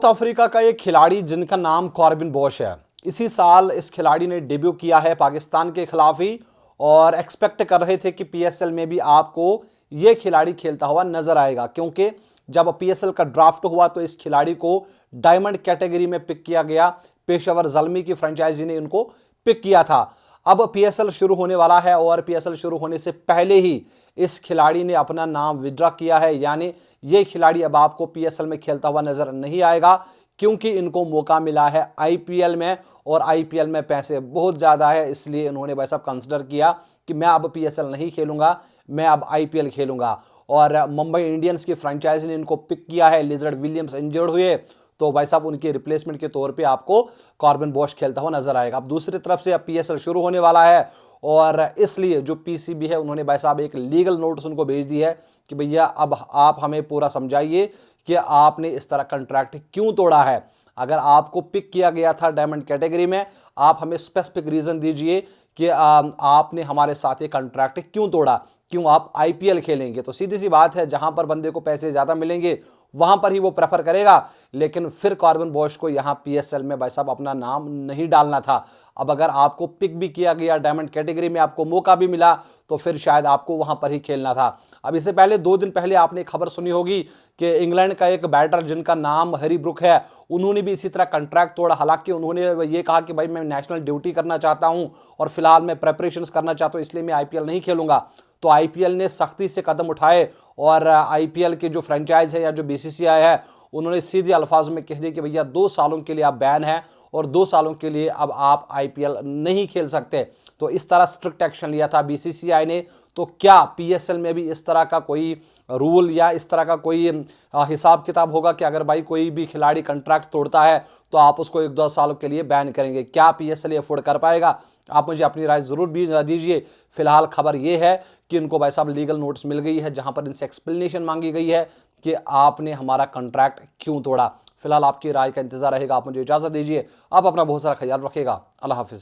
South Africa का एक खिलाड़ी जिनका नाम कॉर्बिन बॉश है, इसी साल इस खिलाड़ी ने डेब्यू किया है पाकिस्तान के खिलाफ ही। और एक्सपेक्ट कर रहे थे कि पीएसएल में भी आपको ये खिलाड़ी खेलता हुआ नजर आएगा, क्योंकि जब पीएसएल का ड्राफ्ट हुआ तो इस खिलाड़ी को डायमंड कैटेगरी में पिक किया गया। पेशावर ज़ल्मी की फ्रेंचाइजी ने इनको पिक किया था। अब पीएसएल शुरू होने वाला है और पीएसएल शुरू होने से पहले ही इस खिलाड़ी ने अपना नाम विड्रॉ किया है, यानी ये खिलाड़ी अब आपको पीएसएल में खेलता हुआ नजर नहीं आएगा, क्योंकि इनको मौका मिला है आईपीएल में और आईपीएल में पैसे बहुत ज़्यादा है। इसलिए इन्होंने भाई साहब कंसिडर किया कि मैं अब पीएसएल नहीं खेलूंगा, मैं अब आईपीएल खेलूंगा। और मुंबई इंडियंस की फ्रेंचाइजी ने इनको पिक किया है। लिजर्ड विलियम्स इंजर्ड हुए तो भाई साहब उनके रिप्लेसमेंट के तौर पे आपको कॉर्बिन बॉश खेलता हुआ नजर आएगा। अब दूसरी तरफ से अब पीएसएल शुरू होने वाला है और इसलिए जो पीसीबी है उन्होंने भाई साहब एक लीगल नोटिस उनको भेज दी है कि भैया अब आप हमें पूरा समझाइए कि आपने इस तरह कॉन्ट्रैक्ट क्यों तोड़ा है। अगर आपको पिक किया गया था डायमंड कैटेगरी में, आप हमें स्पेसिफिक रीजन दीजिए कि आपने हमारे साथ ये कॉन्ट्रैक्ट क्यों तोड़ा, क्यों आप आईपीएल खेलेंगे। तो सीधी सी बात है, जहां पर बंदे को पैसे ज्यादा मिलेंगे वहां पर ही वो प्रेफर करेगा। लेकिन फिर कॉर्बिन बॉश को यहां पीएसएल में भाई साहब अपना नाम नहीं डालना था। अब अगर आपको पिक भी किया गया, डायमंड कैटेगरी में आपको मौका भी मिला, तो फिर शायद आपको वहां पर ही खेलना था। अब इससे पहले 2 दिन पहले आपने खबर सुनी होगी कि इंग्लैंड का एक बैटर जिनका नाम हैरी ब्रुक है, उन्होंने भी इसी तरह कॉन्ट्रैक्ट तोड़ा। हालांकि उन्होंने ये कहा कि भाई मैं नेशनल ड्यूटी करना चाहता हूं और फिलहाल मैं प्रेपरेशंस करना चाहता हूं, इसलिए मैं आईपीएल नहीं खेलूंगा। तो आईपीएल ने सख्ती से कदम उठाए और आईपीएल के जो फ्रेंचाइज है या जो बीसीसीआई है, उन्होंने सीधे अल्फाज में कह दिया कि भैया 2 सालों के लिए आप बैन है और 2 सालों के लिए अब आप आईपीएल नहीं खेल सकते। तो इस तरह स्ट्रिक्ट एक्शन लिया था बीसीसीआई ने। तो क्या पीएसएल में भी इस तरह का कोई रूल या इस तरह का कोई हिसाब किताब होगा कि अगर भाई कोई भी खिलाड़ी कॉन्ट्रैक्ट तोड़ता है तो आप उसको 1-2 सालों के लिए बैन करेंगे? क्या पीएसएल अफोर्ड कर पाएगा? आप मुझे अपनी राय जरूर भी दीजिए। फिलहाल खबर यह है कि इनको भाई साहब लीगल नोटिस मिल गई है, जहां पर इनसे एक्सप्लेनेशन मांगी गई है कि आपने हमारा कॉन्ट्रैक्ट क्यों तोड़ा। फिलहाल आपकी राय का इंतजार रहेगा। आप मुझे इजाजत दीजिए। आप अपना बहुत सारा ख्याल रखिएगा। अल्लाह हाफिज।